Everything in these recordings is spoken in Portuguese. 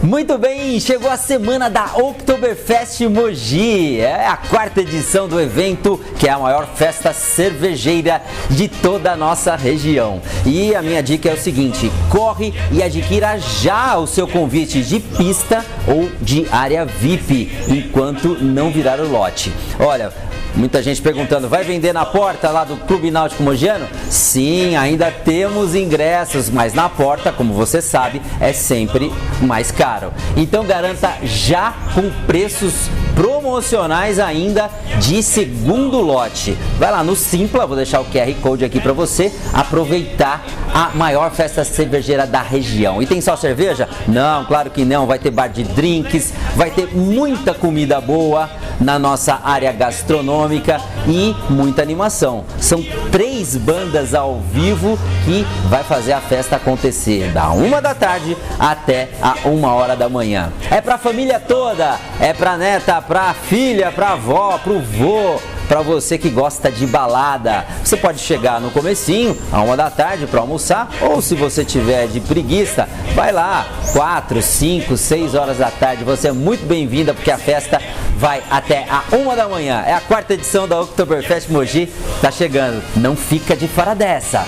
Muito bem, chegou a semana da Oktoberfest Mogi. É a quarta edição do evento, que é a maior festa cervejeira de toda a nossa região. E a minha dica é o seguinte: corre e adquira já o seu convite de pista ou de área VIP, enquanto não virar o lote. Olha, muita gente perguntando, vai vender na porta lá do Clube Náutico Mogiano? Sim, ainda temos ingressos, mas na porta, como você sabe, é sempre mais caro. Então garanta já com preços promocionais ainda de segundo lote. Vai lá no Simpla, vou deixar o QR Code aqui para você aproveitar a maior festa cervejeira da região. E tem só cerveja? Não, claro que não. Vai ter bar de drinks, vai ter muita comida boa na nossa área gastronômica e muita animação. São 3 bandas ao vivo que vai fazer a festa acontecer da 1 da tarde até a 1 hora da manhã. É pra família toda, é pra neta, pra filha, pra avó, pro vô, para você que gosta de balada. Você pode chegar no comecinho, à 1 da tarde para almoçar, ou se você tiver de preguiça, vai lá 4, 5, 6 horas da tarde. Você é muito bem-vinda porque a festa vai até a 1 da manhã. É a quarta edição da Oktoberfest Mogi, tá chegando. Não fica de fora dessa.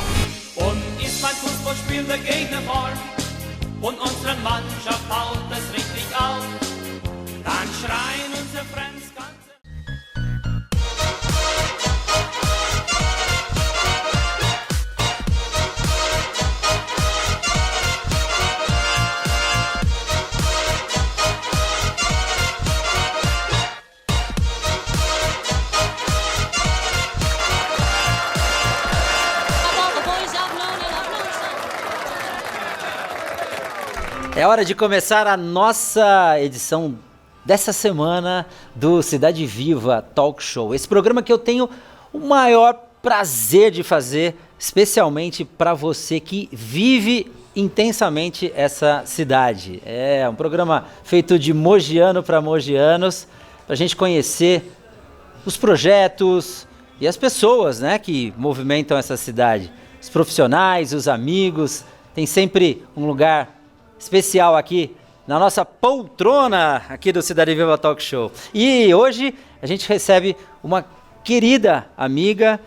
É hora de começar a nossa edição dessa semana do Cidade Viva Talk Show. Esse programa que eu tenho o maior prazer de fazer, especialmente para você que vive intensamente essa cidade. É um programa feito de mogiano para mogianos, para a gente conhecer os projetos e as pessoas, né, que movimentam essa cidade. Os profissionais, os amigos, tem sempre um lugar especial aqui na nossa poltrona aqui do Cidade Viva Talk Show. E hoje a gente recebe uma querida amiga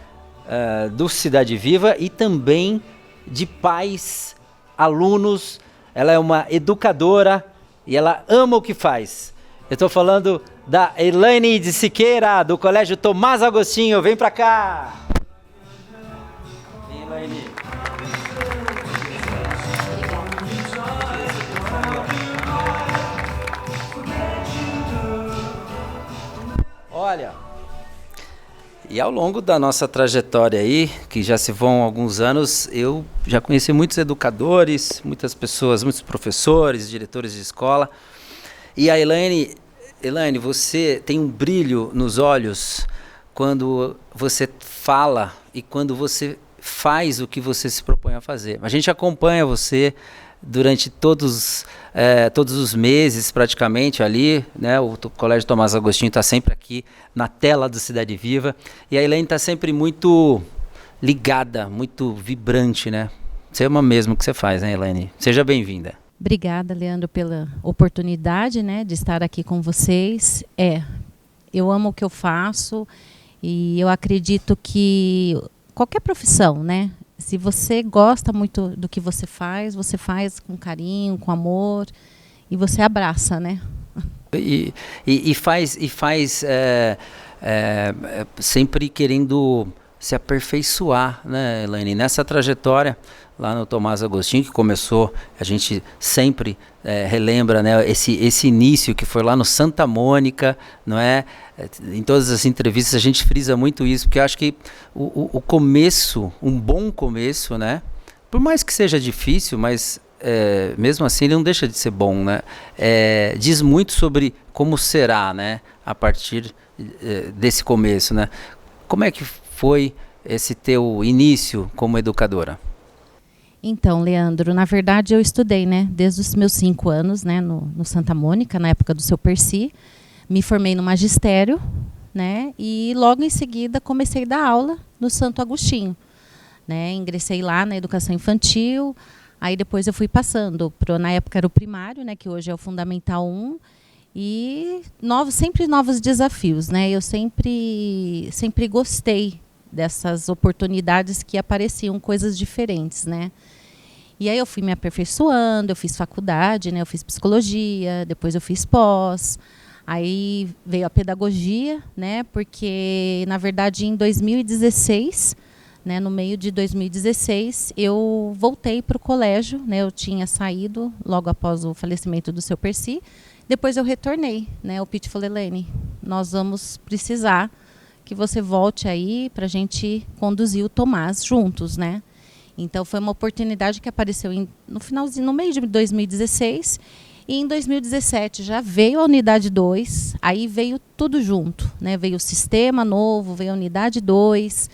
do Cidade Viva e também de pais, alunos. Ela é uma educadora e ela ama o que faz. Eu estou falando da Elaine de Siqueira, do Colégio Tomás Agostinho. Vem pra cá! Vem, Elaine. Olha, e ao longo da nossa trajetória aí, que já se vão alguns anos, eu já conheci muitos educadores, muitas pessoas, muitos professores, diretores de escola. E a Elaine, você tem um brilho nos olhos quando você fala e quando você faz o que você se propõe a fazer. A gente acompanha você durante todos os meses praticamente ali, né? O Colégio Tomás Agostinho está sempre aqui na tela do Cidade Viva e a Elaine está sempre muito ligada, muito vibrante, né? Você ama mesmo o que você faz, né, Elaine? Seja bem-vinda. Obrigada, Leandro, pela oportunidade, né, de estar aqui com vocês. Eu amo o que eu faço e eu acredito que qualquer profissão, né? Se você gosta muito do que você faz com carinho, com amor, e você abraça, né? E faz sempre querendo se aperfeiçoar, né, Elaine? Nessa trajetória lá no Tomás Agostinho, que começou, a gente sempre relembra, né, esse início que foi lá no Santa Mônica, não é? Em todas as entrevistas a gente frisa muito isso, porque eu acho que o começo, um bom começo, né? Por mais que seja difícil, mas mesmo assim ele não deixa de ser bom, né? Diz muito sobre como será, né? A partir desse começo, né? Como é que foi esse teu início como educadora? Então, Leandro, na verdade eu estudei, né? Desde os meus 5 anos, né? No Santa Mônica, na época do seu Percy. Me formei no magistério, né? E logo em seguida comecei a dar aula no Santo Agostinho, né? Ingressei lá na educação infantil, Aí depois eu fui passando, na época era o primário, né, que hoje é o Fundamental 1, e sempre novos desafios, né? Eu sempre gostei dessas oportunidades que apareciam, coisas diferentes, né? E aí eu fui me aperfeiçoando, eu fiz faculdade, né? Eu fiz psicologia, depois eu fiz pós, aí veio a pedagogia, né? Porque, na verdade, em 2016, né, no meio de 2016, eu voltei para o colégio, né? Eu tinha saído logo após o falecimento do seu Percy. Depois eu retornei, né? O Pete falou: Elaine, nós vamos precisar que você volte aí para a gente conduzir o Tomás juntos, né? Então foi uma oportunidade que apareceu no meio de 2016, e em 2017 já veio a unidade 2, aí veio tudo junto, né? Veio o sistema novo, veio a unidade 2,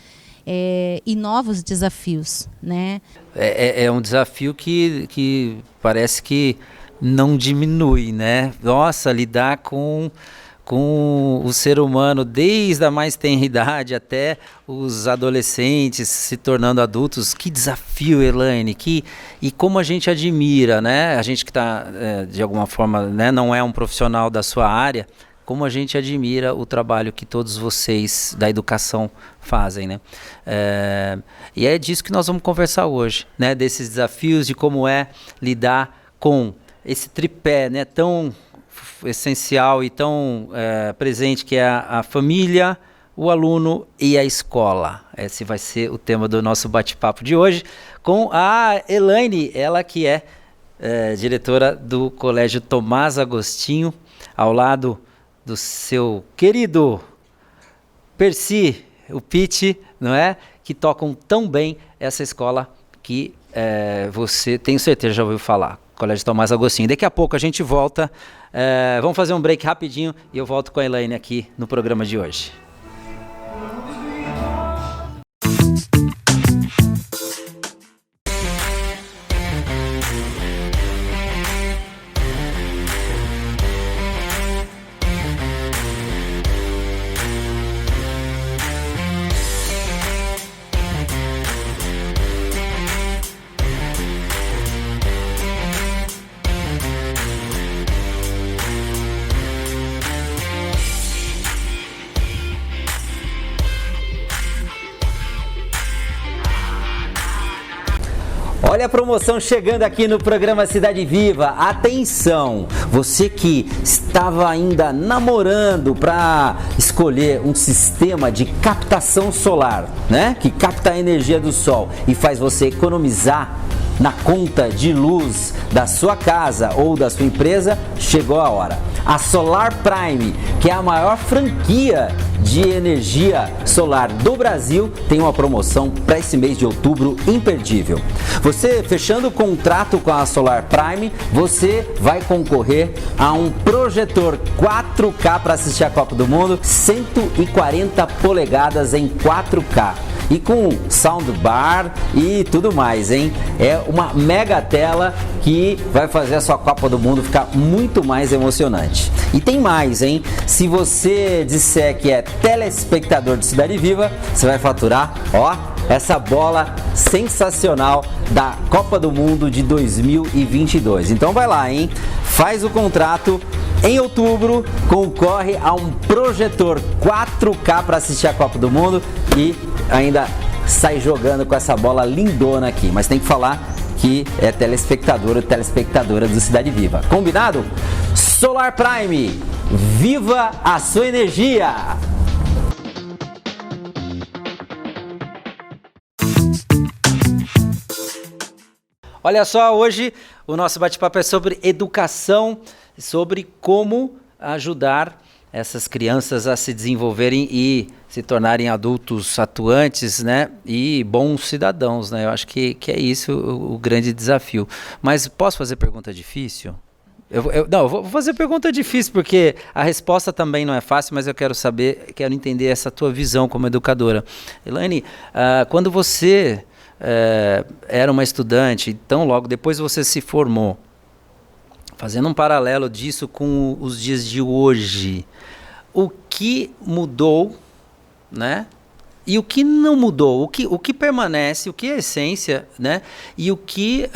e novos desafios, né? É um desafio que parece que não diminui, né? Nossa, lidar com o ser humano desde a mais tenra idade até os adolescentes se tornando adultos. Que desafio, Elaine, e como a gente admira, né? A gente que está, de alguma forma, né, não é um profissional da sua área, como a gente admira o trabalho que todos vocês da educação fazem, né? E é disso que nós vamos conversar hoje, né? Desses desafios, de como é lidar com esse tripé, né, tão essencial e tão presente, que é a família, o aluno e a escola. Esse vai ser o tema do nosso bate-papo de hoje com a Elaine, ela que é diretora do Colégio Tomás Agostinho, ao lado do seu querido Percy, o Pete, não é? Que tocam tão bem essa escola que você, tenho certeza, já ouviu falar. Colégio Tomás Agostinho. Daqui a pouco a gente volta. Vamos fazer um break rapidinho e eu volto com a Elaine aqui no programa de hoje. Olha a promoção chegando aqui no programa Cidade Viva. Atenção, você que estava ainda namorando para escolher um sistema de captação solar, né? Que capta a energia do sol e faz você economizar na conta de luz da sua casa ou da sua empresa, chegou a hora. A Solar Prime, que é a maior franquia de energia solar do Brasil, tem uma promoção para esse mês de outubro imperdível. Você fechando o contrato com a Solar Prime, você vai concorrer a um projetor 4K para assistir a Copa do Mundo, 140 polegadas em 4K. E com soundbar e tudo mais, hein? É uma mega tela que vai fazer a sua Copa do Mundo ficar muito mais emocionante. E tem mais, hein? Se você disser que é telespectador de Cidade Viva, você vai faturar, ó, essa bola sensacional da Copa do Mundo de 2022. Então vai lá, hein? Faz o contrato. Em outubro, concorre a um projetor 4K para assistir a Copa do Mundo e ainda sai jogando com essa bola lindona aqui. Mas tem que falar que é telespectador ou telespectadora do Cidade Viva. Combinado? Solar Prime, viva a sua energia! Olha só, hoje o nosso bate-papo é sobre educação, sobre como ajudar essas crianças a se desenvolverem e se tornarem adultos atuantes, né? E bons cidadãos, né? Eu acho que é isso o grande desafio. Mas posso fazer pergunta difícil? Eu vou fazer pergunta difícil, porque a resposta também não é fácil, mas eu quero saber, quero entender essa tua visão como educadora. Elaine, quando você era uma estudante, então logo depois você se formou, fazendo um paralelo disso com os dias de hoje, o que mudou, né, E o que não mudou, o que permanece, o que é essência, né? E o que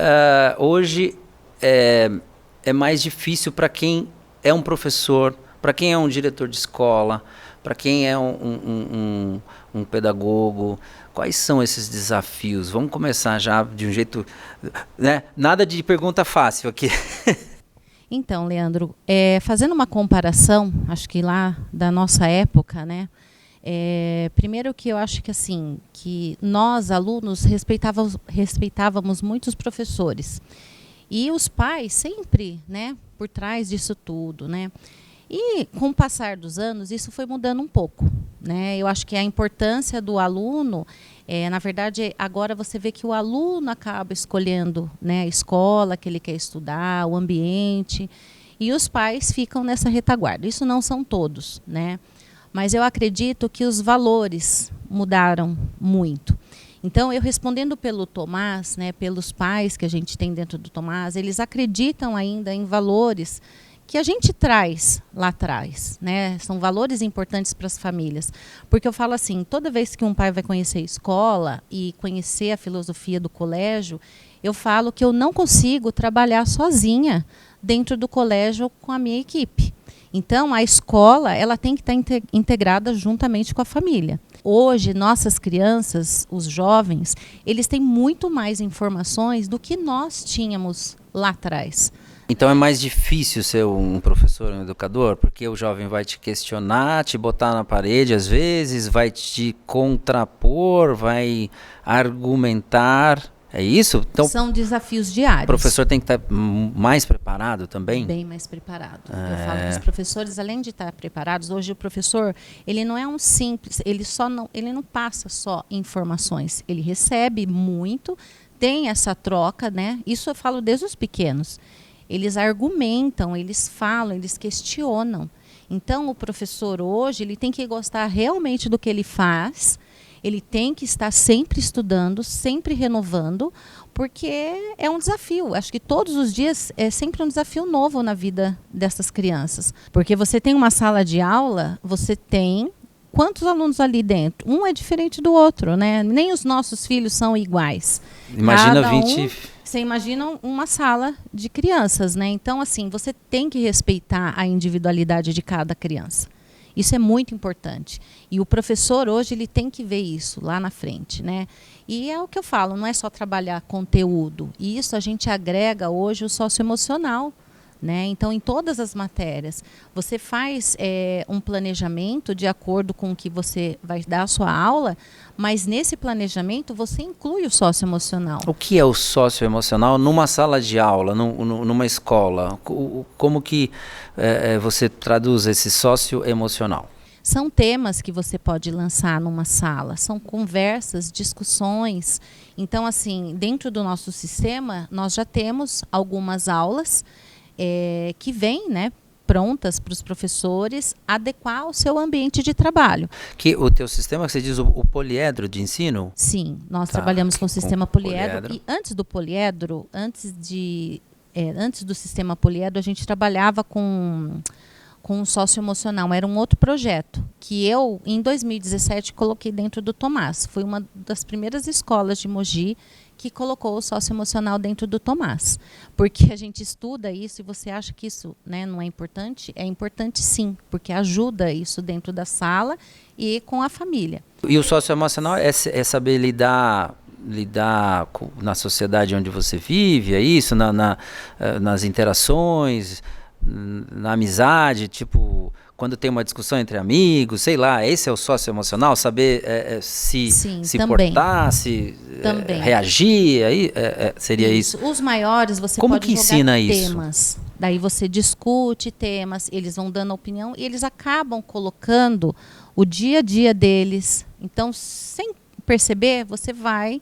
hoje é mais difícil para quem é um professor, para quem é um diretor de escola, para quem é um pedagogo. Quais são esses desafios? Vamos começar já de um jeito, né? Nada de pergunta fácil aqui. Então, Leandro, fazendo uma comparação, acho que lá da nossa época, né? Primeiro que eu acho que assim, que nós, alunos, respeitávamos muito os professores. E os pais sempre, né, por trás disso tudo, né? E com o passar dos anos, isso foi mudando um pouco, né? Eu acho que a importância do aluno, na verdade, agora você vê que o aluno acaba escolhendo, né, a escola que ele quer estudar, o ambiente, e os pais ficam nessa retaguarda. Isso não são todos, né? Mas eu acredito que os valores mudaram muito. Então, eu respondendo pelo Tomás, né, pelos pais que a gente tem dentro do Tomás, eles acreditam ainda em valores que a gente traz lá atrás, né? São valores importantes para as famílias. Porque eu falo assim, toda vez que um pai vai conhecer a escola e conhecer a filosofia do colégio, eu falo que eu não consigo trabalhar sozinha dentro do colégio com a minha equipe. Então, a escola ela tem que estar integrada juntamente com a família. Hoje, nossas crianças, os jovens, eles têm muito mais informações do que nós tínhamos lá atrás. Então é mais difícil ser um professor, um educador, porque o jovem vai te questionar, te botar na parede às vezes, vai te contrapor, vai argumentar. É isso? Então, são desafios diários. O professor tem que estar mais preparado também? Bem mais preparado. Eu falo que os professores, além de estar preparados, hoje o professor, ele não é um simples, ele não passa só informações, ele recebe muito, tem essa troca, né? Isso eu falo desde os pequenos. Eles argumentam, eles falam, eles questionam. Então, o professor hoje, ele tem que gostar realmente do que ele faz. Ele tem que estar sempre estudando, sempre renovando, porque é um desafio. Acho que todos os dias é sempre um desafio novo na vida dessas crianças. Porque você tem uma sala de aula, você tem quantos alunos ali dentro? Um é diferente do outro, né? Nem os nossos filhos são iguais. Imagina 20... Você imagina uma sala de crianças, né? Então, assim, você tem que respeitar a individualidade de cada criança. Isso é muito importante. E o professor hoje ele tem que ver isso lá na frente, né? E é o que eu falo, não é só trabalhar conteúdo. Isso a gente agrega hoje o socioemocional, né? Então, em todas as matérias, você faz um planejamento de acordo com o que você vai dar a sua aula, mas nesse planejamento você inclui o socioemocional. O que é o socioemocional numa sala de aula, numa escola? Como que você traduz esse socioemocional? São temas que você pode lançar numa sala, são conversas, discussões. Então, assim, dentro do nosso sistema, nós já temos algumas aulas que vêm, né, prontas para os professores adequar ao seu ambiente de trabalho. Que o teu sistema, que você diz o poliedro de ensino? Sim, nós trabalhamos com o sistema poliedro. E antes do poliedro, antes do sistema poliedro, a gente trabalhava com o socioemocional. Era um outro projeto que eu, em 2017, coloquei dentro do Tomás. Foi uma das primeiras escolas de Mogi que colocou o socioemocional dentro do Tomás. Porque a gente estuda isso e você acha que isso, né, não é importante? É importante sim, porque ajuda isso dentro da sala e com a família. E o socioemocional é saber lidar na sociedade onde você vive, é isso? Nas interações, na amizade, tipo, quando tem uma discussão entre amigos, sei lá, esse é o socioemocional, saber se portar, se reagir, aí seria isso. Os maiores você Como pode que jogar ensina temas. Isso? Daí você discute temas, eles vão dando opinião e eles acabam colocando o dia a dia deles. Então, sem perceber, você vai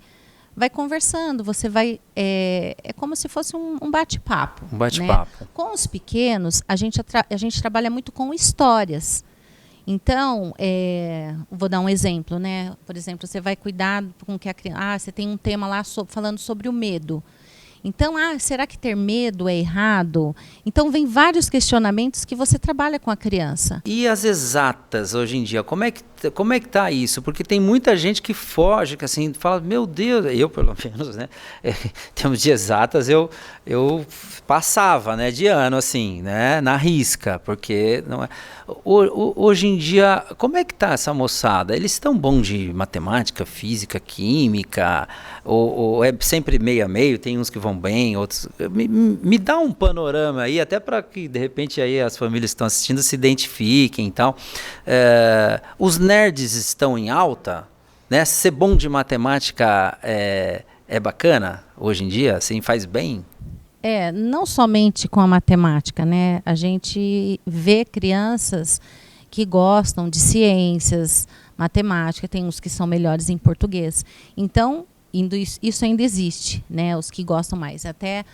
conversando, você vai... É como se fosse um bate-papo. Um bate-papo. Né? Com os pequenos, a gente trabalha muito com histórias. Então, vou dar um exemplo, né? Por exemplo, você vai cuidar com que a criança... você tem um tema lá falando sobre o medo. Então, será que ter medo é errado? Então, vem vários questionamentos que você trabalha com a criança. E as exatas hoje em dia, como é que tá isso? Porque tem muita gente que foge, que assim, fala, meu Deus, eu pelo menos, né? Em termos de exatas, eu passava, né, de ano, assim, né, na risca, porque não é. Hoje em dia, como é que tá essa moçada? Eles estão bons de matemática, física, química, ou é sempre meio a meio, tem uns que vão bem, outros... Me dá um panorama aí, até para que, de repente, aí as famílias que estão assistindo se identifiquem e tal. Os nerds estão em alta, né? Ser bom de matemática é bacana hoje em dia, assim, faz bem? Não somente com a matemática, né? A gente vê crianças que gostam de ciências, matemática, tem uns que são melhores em português. Então, isso ainda existe, né? Os que gostam mais. Até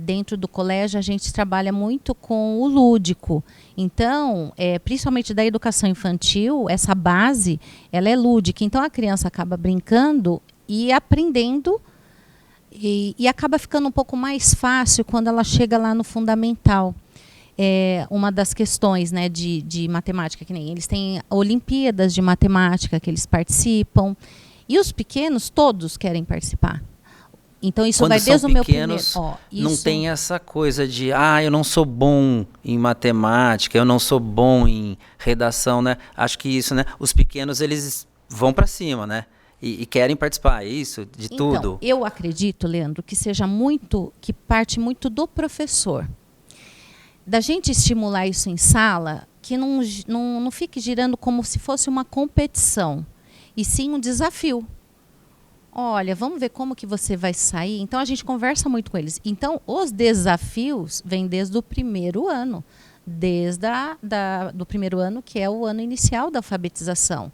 dentro do colégio a gente trabalha muito com o lúdico. Então, principalmente da educação infantil, essa base, ela é lúdica. Então, a criança acaba brincando e aprendendo e acaba ficando um pouco mais fácil quando ela chega lá no fundamental. Uma das questões, né, de matemática, que nem eles têm Olimpíadas de matemática que eles participam, e os pequenos todos querem participar. Então isso quando vai desde o meu primeiro. Não tem essa coisa de eu não sou bom em matemática, eu não sou bom em redação, né? Acho que isso, né? Os pequenos eles vão para cima, né? E querem participar, isso, de tudo. Então, eu acredito, Leandro, que parte muito do professor. Da gente estimular isso em sala, que não fique girando como se fosse uma competição, e sim um desafio. Olha, vamos ver como que você vai sair. Então, a gente conversa muito com eles. Então, os desafios vêm desde o primeiro ano, do primeiro ano, que é o ano inicial da alfabetização.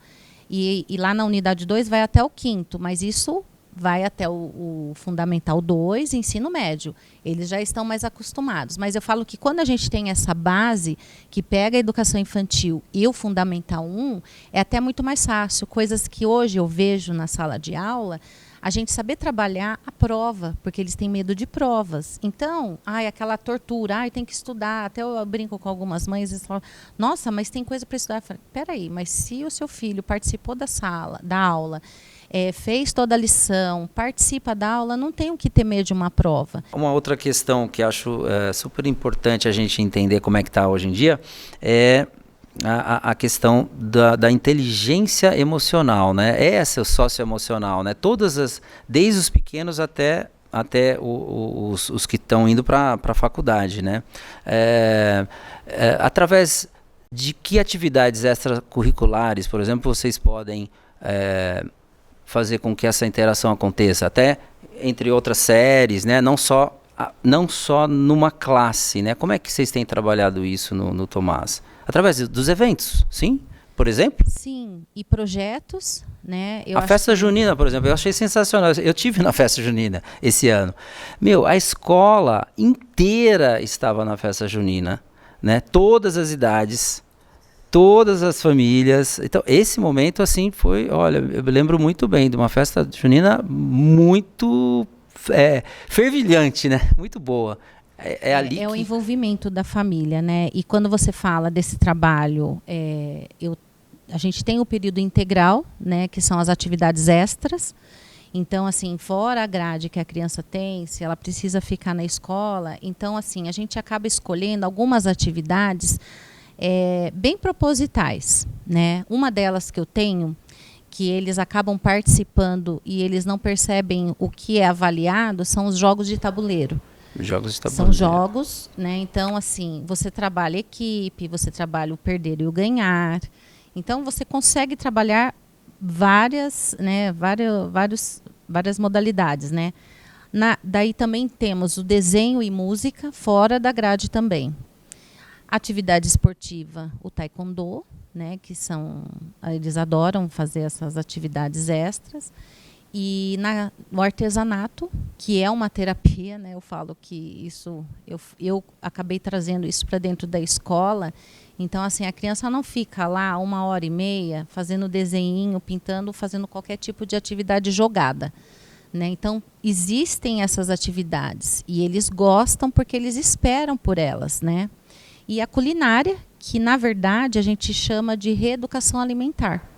E lá na unidade 2 vai até o 5º, mas isso vai até o Fundamental 2, ensino médio. Eles já estão mais acostumados. Mas eu falo que quando a gente tem essa base, que pega a educação infantil e o Fundamental 1, é até muito mais fácil. Coisas que hoje eu vejo na sala de aula, a gente saber trabalhar a prova, porque eles têm medo de provas. Então, aquela tortura, tem que estudar. Até eu brinco com algumas mães, eles falam, nossa, mas tem coisa para estudar. Eu falo, peraí, mas se o seu filho participou da aula, fez toda a lição, participa da aula, não tem o que temer de uma prova. Uma outra questão que acho super importante a gente entender como é que está hoje em dia é a questão da inteligência emocional, né? Essa socioemocional, né? Desde os pequenos até os que estão indo para a faculdade, né? Através de que atividades extracurriculares, por exemplo, vocês podem fazer com que essa interação aconteça, até entre outras séries, né? Não só numa classe, né? Como é que vocês têm trabalhado isso no Tomás? Através dos eventos, sim? Por exemplo? Sim, e projetos, né? A festa junina, por exemplo, eu achei sensacional. Eu tive na festa junina esse ano. A escola inteira estava na festa junina, né? Todas as idades, todas as famílias. Então, esse momento, assim, foi... Olha, eu lembro muito bem de uma festa junina muito fervilhante, né? Muito boa. É o envolvimento da família, né? E quando você fala desse trabalho, a gente tem o período integral, né? Que são as atividades extras. Então, assim, fora a grade que a criança tem, se ela precisa ficar na escola, então, assim, a gente acaba escolhendo algumas atividades bem propositais, né? Uma delas que eu tenho, que eles acabam participando e eles não percebem o que é avaliado, são os jogos de tabuleiro. São jogos, né? Então, assim, você trabalha equipe, você trabalha o perder e o ganhar. Então, você consegue trabalhar várias modalidades, né? Daí também temos o desenho e música fora da grade também. Atividade esportiva, o taekwondo, né? Que eles adoram fazer essas atividades extras. E no artesanato, que é uma terapia, né? Eu falo que isso, eu acabei trazendo isso para dentro da escola. Então, assim, a criança não fica lá 1h30 fazendo desenho, pintando, fazendo qualquer tipo de atividade jogada, né? Então, existem essas atividades e eles gostam porque eles esperam por elas, né? E a culinária, que na verdade a gente chama de reeducação alimentar.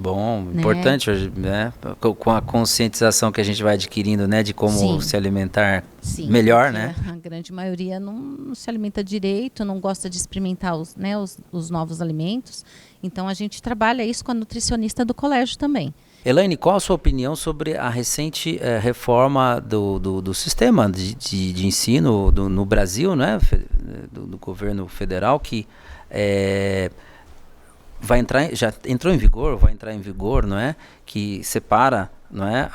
Bom, né? Importante, né? Com a conscientização que a gente vai adquirindo, né? De como Sim. se alimentar Sim, melhor, né? A grande maioria não se alimenta direito, não gosta de experimentar os novos alimentos. Então, a gente trabalha isso com a nutricionista do colégio também. Elaine, qual a sua opinião sobre a recente reforma do sistema de ensino no Brasil, né? Do governo federal, que já entrou em vigor, vai entrar em vigor, não é? Que separa, não é?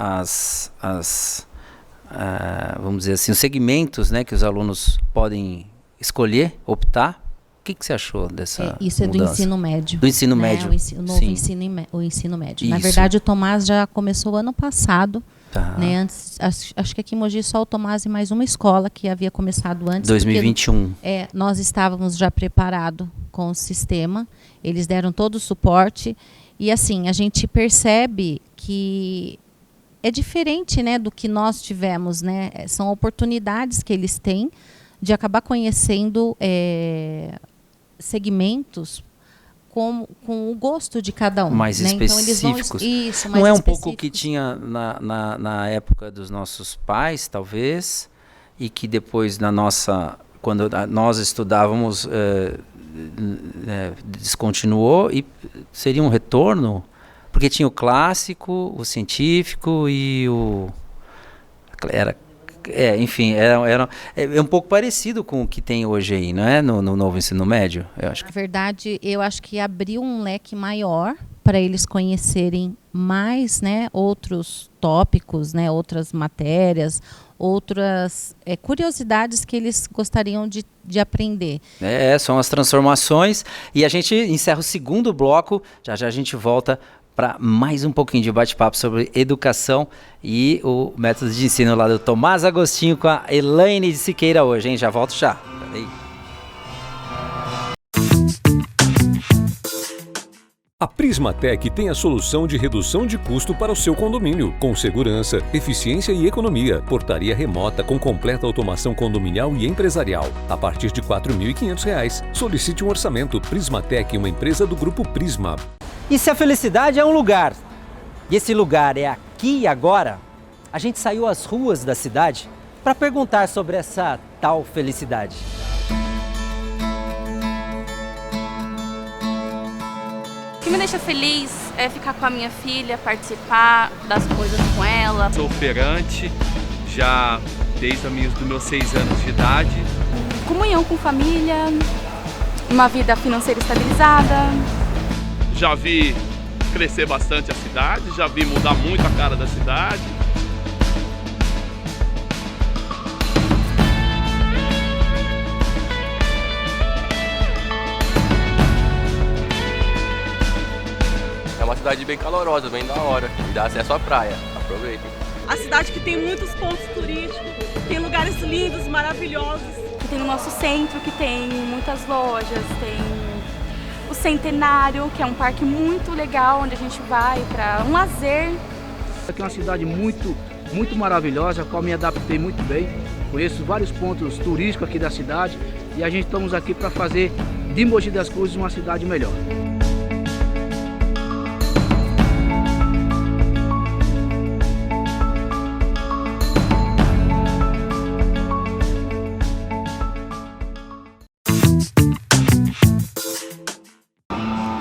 Vamos dizer assim, os segmentos, né, que os alunos podem escolher, optar. O que você achou dessa Isso é mudança? do ensino médio. Do ensino médio. O novo Sim. ensino médio. Isso. Na verdade, o Tomás já começou ano passado. Tá. Né? Antes, acho que aqui em Mogi só o Tomás e mais uma escola que havia começado antes. 2021. Porque, nós estávamos já preparados com o sistema. Eles deram todo o suporte. E assim, a gente percebe que é diferente, né, do que nós tivemos, né? São oportunidades que eles têm de acabar conhecendo segmentos com o gosto de cada um. Mais né? específicos. Então, eles vão, isso, mais não é um específicos. pouco o que tinha na época dos nossos pais, talvez, e que depois quando nós estudávamos, descontinuou, e seria um retorno? Porque tinha o clássico, o científico e o... enfim, é um pouco parecido com o que tem hoje aí, não é? No novo ensino médio, eu acho. Na verdade, eu acho que abriu um leque maior para eles conhecerem mais, né, outros tópicos, né, outras matérias, outras curiosidades que eles gostariam de aprender. São as transformações, e a gente encerra o segundo bloco, já a gente volta para mais um pouquinho de bate-papo sobre educação e o método de ensino lá do Tomás Agostinho com a Elaine de Siqueira hoje, hein? Já volto já. Peraí. A Prismatec tem a solução de redução de custo para o seu condomínio, com segurança, eficiência e economia. Portaria remota com completa automação condominial e empresarial. A partir de R$ 4.500. Solicite um orçamento. Prismatec, uma empresa do Grupo Prisma. E se a felicidade é um lugar, e esse lugar é aqui e agora, a gente saiu às ruas da cidade para perguntar sobre essa tal felicidade. O que me deixa feliz é ficar com a minha filha, participar das coisas com ela. Sou operante já desde os meus 6 anos de idade. Comunhão com família, uma vida financeira estabilizada. Já vi crescer bastante a cidade, já vi mudar muito a cara da cidade. É uma cidade bem calorosa, bem da hora, e dá acesso à praia. Aproveitem. A cidade que tem muitos pontos turísticos, tem lugares lindos, maravilhosos. Que tem no nosso centro, que tem muitas lojas, tem o Centenário, que é um parque muito legal, onde a gente vai para um lazer. Aqui é uma cidade muito maravilhosa, a qual me adaptei muito bem. Conheço vários pontos turísticos aqui da cidade e a gente estamos aqui para fazer de Mogi das Cruzes uma cidade melhor.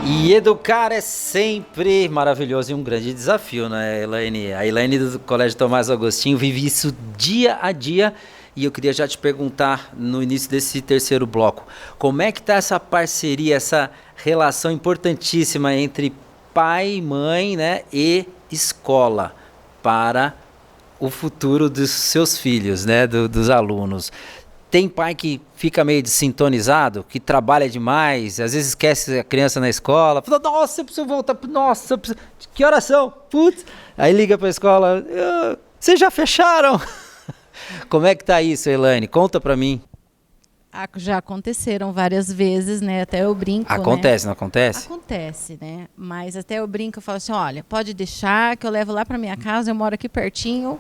E educar é sempre maravilhoso e um grande desafio, né, Elaine? A Elaine do Colégio Tomás Agostinho vive isso dia a dia, e eu queria já te perguntar no início desse terceiro bloco, como é que está essa parceria, essa relação importantíssima entre pai, mãe, né, e escola para o futuro dos seus filhos, né, dos alunos? Tem pai que fica meio desintonizado, que trabalha demais, às vezes esquece a criança na escola, fala, nossa, eu preciso voltar, nossa, que horas são? Putz. Aí liga para a escola, vocês já fecharam? Como é que tá isso, Elaine? Conta para mim. Já aconteceram várias vezes, né? Até eu brinco, Acontece, né? não acontece? Acontece, né? Mas até eu brinco, eu falo assim, olha, pode deixar que eu levo lá para minha casa, eu moro aqui pertinho,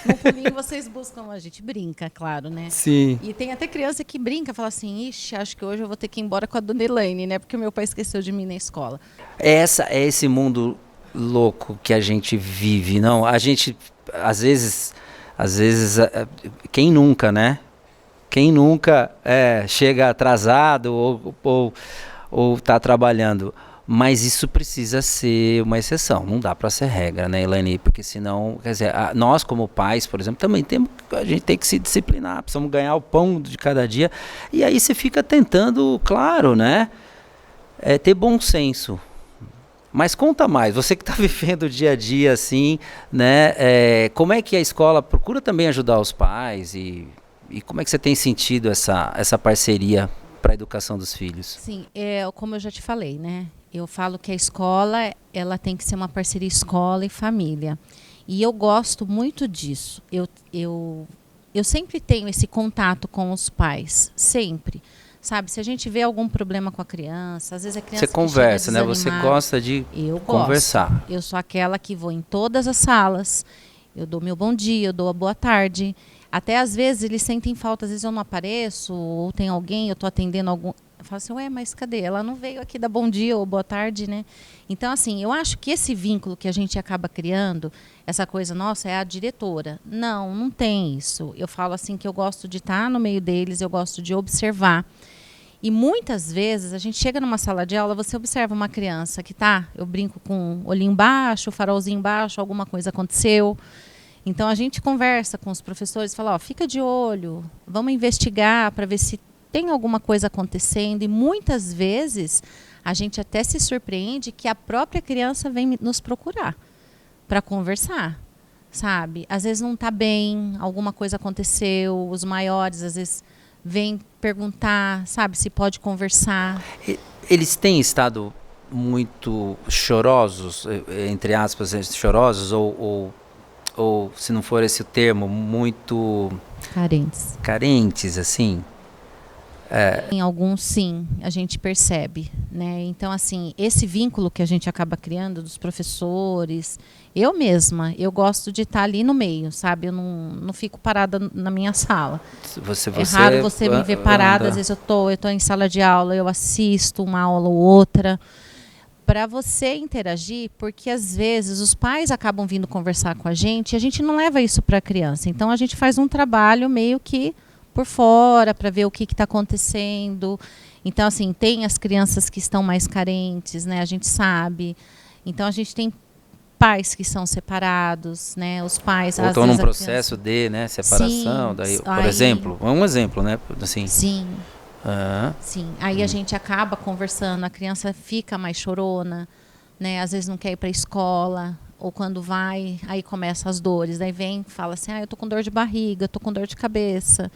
no pulinho vocês buscam. A gente brinca, claro, né? Sim. E tem até criança que brinca, fala assim, ixi, acho que hoje eu vou ter que ir embora com a dona Elaine, né? Porque o meu pai esqueceu de mim na escola. É esse mundo louco que a gente vive, não? A gente, às vezes, quem nunca, né? Quem nunca chega atrasado ou está trabalhando. Mas isso precisa ser uma exceção, não dá para ser regra, né, Elaine? Porque senão, quer dizer, nós como pais, por exemplo, também a gente tem que se disciplinar, precisamos ganhar o pão de cada dia. E aí você fica tentando, claro, né, ter bom senso. Mas conta mais, você que está vivendo o dia a dia assim, né, como é que a escola procura também ajudar os pais e como é que você tem sentido essa parceria para a educação dos filhos? Sim, como eu já te falei, né? Eu falo que a escola, ela tem que ser uma parceria escola e família. E eu gosto muito disso. Eu sempre tenho esse contato com os pais, sempre. Sabe, se a gente vê algum problema com a criança, às vezes a criança você conversa, né? Você gosta de conversar. Eu sou aquela que vou em todas as salas, eu dou meu bom dia, eu dou a boa tarde. Até às vezes eles sentem falta, às vezes eu não apareço, ou tem alguém, eu estou atendendo algum... Eu falo assim, mas cadê? Ela não veio aqui dar bom dia ou boa tarde, né? Então, assim, eu acho que esse vínculo que a gente acaba criando, essa coisa, nossa, é a diretora. Não tem isso. Eu falo assim que eu gosto de estar no meio deles, eu gosto de observar. E muitas vezes a gente chega numa sala de aula, você observa uma criança que eu brinco com o olhinho baixo, farolzinho baixo, alguma coisa aconteceu. Então a gente conversa com os professores, fala, fica de olho, vamos investigar para ver se tem alguma coisa acontecendo. E muitas vezes a gente até se surpreende que a própria criança vem nos procurar para conversar, sabe? Às vezes não está bem, alguma coisa aconteceu, os maiores às vezes vêm perguntar, sabe, se pode conversar. Eles têm estado muito chorosos, entre aspas, chorosos, ou se não for esse o termo, muito... Carentes, assim? Em alguns, sim, a gente percebe, né? Então, assim, esse vínculo que a gente acaba criando dos professores, eu mesma, eu gosto de estar ali no meio, sabe? Eu não fico parada na minha sala. É raro você me ver parada, às vezes eu tô em sala de aula, eu assisto uma aula ou outra, para você interagir, porque às vezes os pais acabam vindo conversar com a gente e a gente não leva isso para a criança. Então, a gente faz um trabalho meio que por fora, para ver o que está acontecendo. Então, assim, tem as crianças que estão mais carentes, né? A gente sabe. Então, a gente tem pais que são separados, né? Os pais... Ou estão num processo de, né, separação. Sim, daí, por exemplo, um exemplo, né? Assim. Sim. Sim. Aí a gente acaba conversando, a criança fica mais chorona, né? Às vezes não quer ir para a escola, ou quando vai, aí começam as dores. Daí fala assim, eu tô com dor de barriga, tô com dor de cabeça.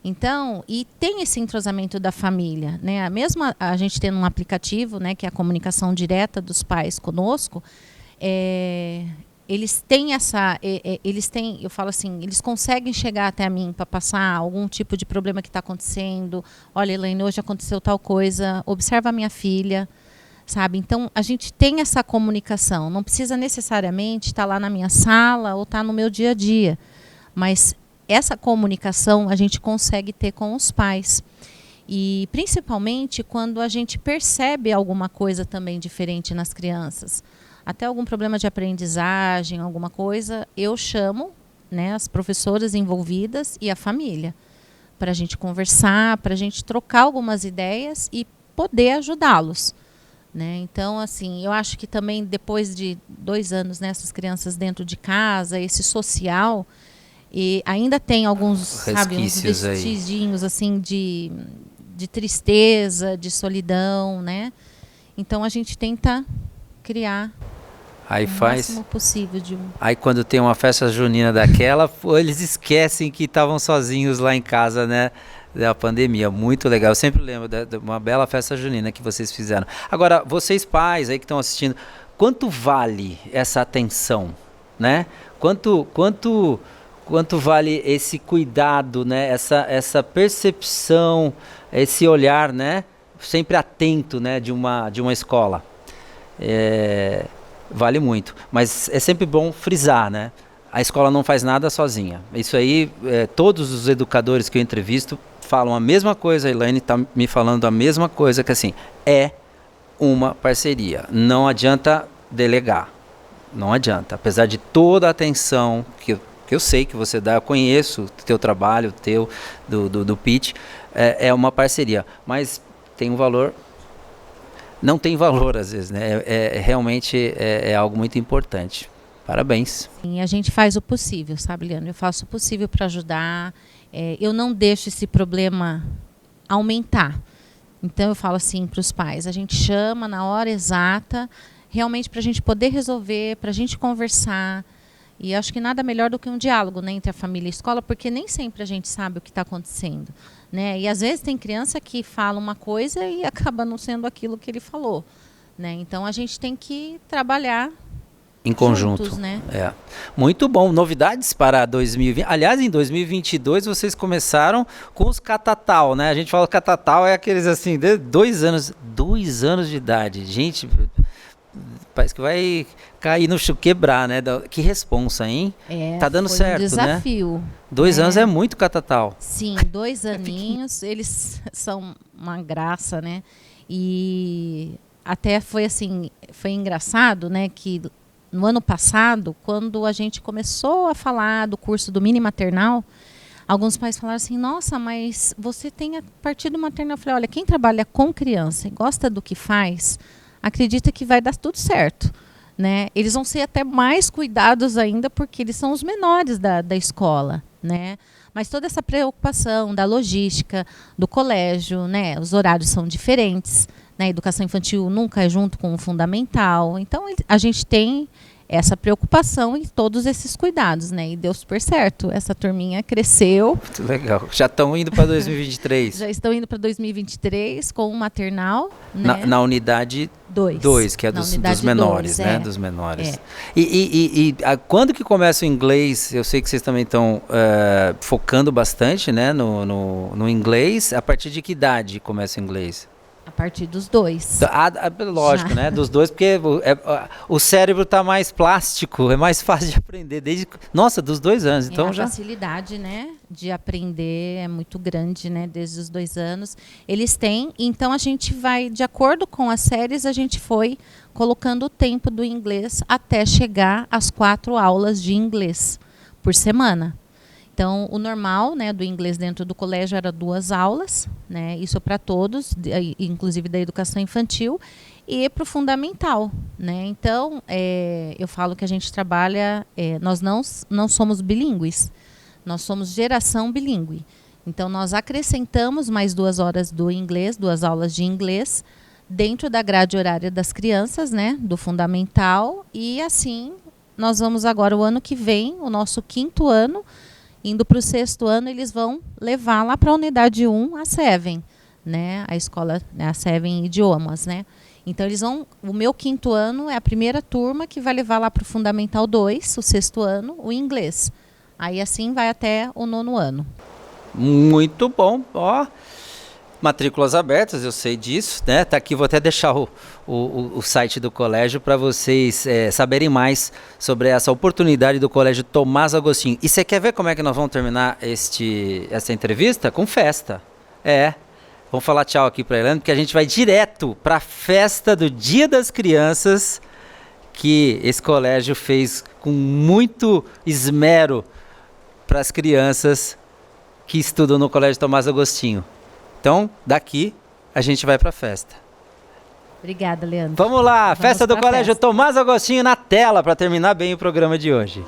Então, e tem esse entrosamento da família, né? Mesmo a gente tendo um aplicativo, né, que é a comunicação direta dos pais conosco, eles têm eu falo assim, eles conseguem chegar até mim para passar algum tipo de problema que está acontecendo. Olha, Elaine, hoje aconteceu tal coisa, observa a minha filha, sabe? Então, a gente tem essa comunicação, não precisa necessariamente estar lá na minha sala ou estar no meu dia a dia, mas essa comunicação a gente consegue ter com os pais. E principalmente quando a gente percebe alguma coisa também diferente nas crianças. Até algum problema de aprendizagem, alguma coisa, eu chamo, né, as professoras envolvidas e a família para a gente conversar, para a gente trocar algumas ideias e poder ajudá-los, né? Então, assim, eu acho que também depois de 2 anos, né, essas crianças dentro de casa, esse social, e ainda tem alguns, uns vestidinhos assim de tristeza, de solidão, né? Então a gente tenta criar o máximo possível de Aí quando tem uma festa junina daquela, eles esquecem que estavam sozinhos lá em casa, né? Da pandemia, muito legal. Eu sempre lembro de uma bela festa junina que vocês fizeram. Agora, vocês pais aí que estão assistindo, quanto vale essa atenção, né? Quanto quanto vale esse cuidado, né? Essa percepção, esse olhar, né? Sempre atento, né? De uma escola. Vale muito. Mas é sempre bom frisar, né? A escola não faz nada sozinha. Isso aí, todos os educadores que eu entrevisto falam a mesma coisa. A Elaine está me falando a mesma coisa, que assim, é uma parceria. Não adianta delegar. Não adianta. Apesar de toda a atenção que eu sei que você dá, eu conheço o teu trabalho, do pitch, é uma parceria. Mas tem um valor... Não tem valor, às vezes, né? Realmente é algo muito importante. Parabéns. Sim, a gente faz o possível, sabe, Leandro? Eu faço o possível para ajudar. Eu não deixo esse problema aumentar. Então, eu falo assim para os pais, a gente chama na hora exata, realmente para a gente poder resolver, para a gente conversar. E acho que nada melhor do que um diálogo, né, entre a família e a escola, porque nem sempre a gente sabe o que está acontecendo, né? E às vezes tem criança que fala uma coisa e acaba não sendo aquilo que ele falou, né? Então, a gente tem que trabalhar em conjunto, juntos, né? Muito bom. Novidades para 2020. Aliás, em 2022 vocês começaram com os catatal, né? A gente fala catatal é aqueles assim, de 2 anos de idade. Gente, parece que vai cair no chão, quebrar, né? Que responsa, hein? Tá dando certo, um desafio, né? 2 anos é muito catatal. Sim, 2 aninhos, eles são uma graça, né? E até foi assim, foi engraçado, né? Que no ano passado, quando a gente começou a falar do curso do mini maternal, alguns pais falaram assim, nossa, mas você tem a partir do maternal. Eu falei, olha, quem trabalha com criança e gosta do que faz, acredita que vai dar tudo certo, né? Eles vão ser até mais cuidados ainda, porque eles são os menores da escola, né? Mas toda essa preocupação da logística, do colégio, né? Os horários são diferentes, né? A educação infantil nunca é junto com o fundamental. Então, a gente tem essa preocupação e todos esses cuidados, né? E deu super certo. Essa turminha cresceu. Muito legal. Já estão indo para 2023. Já estão indo para 2023 com o maternal, né? Na unidade 2, que é dos menores, né? Dos menores. E quando que começa o inglês? Eu sei que vocês também estão focando bastante, né? No inglês. A partir de que idade começa o inglês? A partir dos 2. Lógico, né? Dos 2, porque o cérebro está mais plástico, é mais fácil de aprender. Nossa, dos 2 anos. Então a facilidade, né, de aprender é muito grande, né? Desde os 2 anos. Eles têm, então a gente vai, de acordo com as séries, a gente foi colocando o tempo do inglês até chegar às 4 aulas de inglês por semana. Então, o normal, né, do inglês dentro do colégio era 2 aulas, né, isso para todos, inclusive da educação infantil, e para o fundamental, né. Então, eu falo que a gente trabalha, nós não somos bilíngues, nós somos geração bilíngue. Então, nós acrescentamos mais 2 horas do inglês, 2 aulas de inglês, dentro da grade horária das crianças, né, do fundamental, e assim, nós vamos agora, o ano que vem, o nosso 5º ano, indo para o 6º ano, eles vão levar lá para a unidade 1, a Seven, né? A escola, a Seven Idiomas, né? Então, eles vão... O meu 5º ano é a primeira turma que vai levar lá para o Fundamental 2, o 6º ano, o inglês. Aí, assim, vai até o 9º ano. Muito bom. Ó, matrículas abertas, eu sei disso, né? Tá aqui, vou até deixar o site do colégio para vocês saberem mais sobre essa oportunidade do Colégio Tomás Agostinho. E você quer ver como é que nós vamos terminar essa entrevista? Com festa. Vamos falar tchau aqui para a Elaine, porque a gente vai direto para a festa do Dia das Crianças, que esse colégio fez com muito esmero para as crianças que estudam no Colégio Tomás Agostinho. Então, daqui, a gente vai para a festa. Obrigada, Leandro. Vamos lá, festa do Colégio Tomás Agostinho na tela para terminar bem o programa de hoje.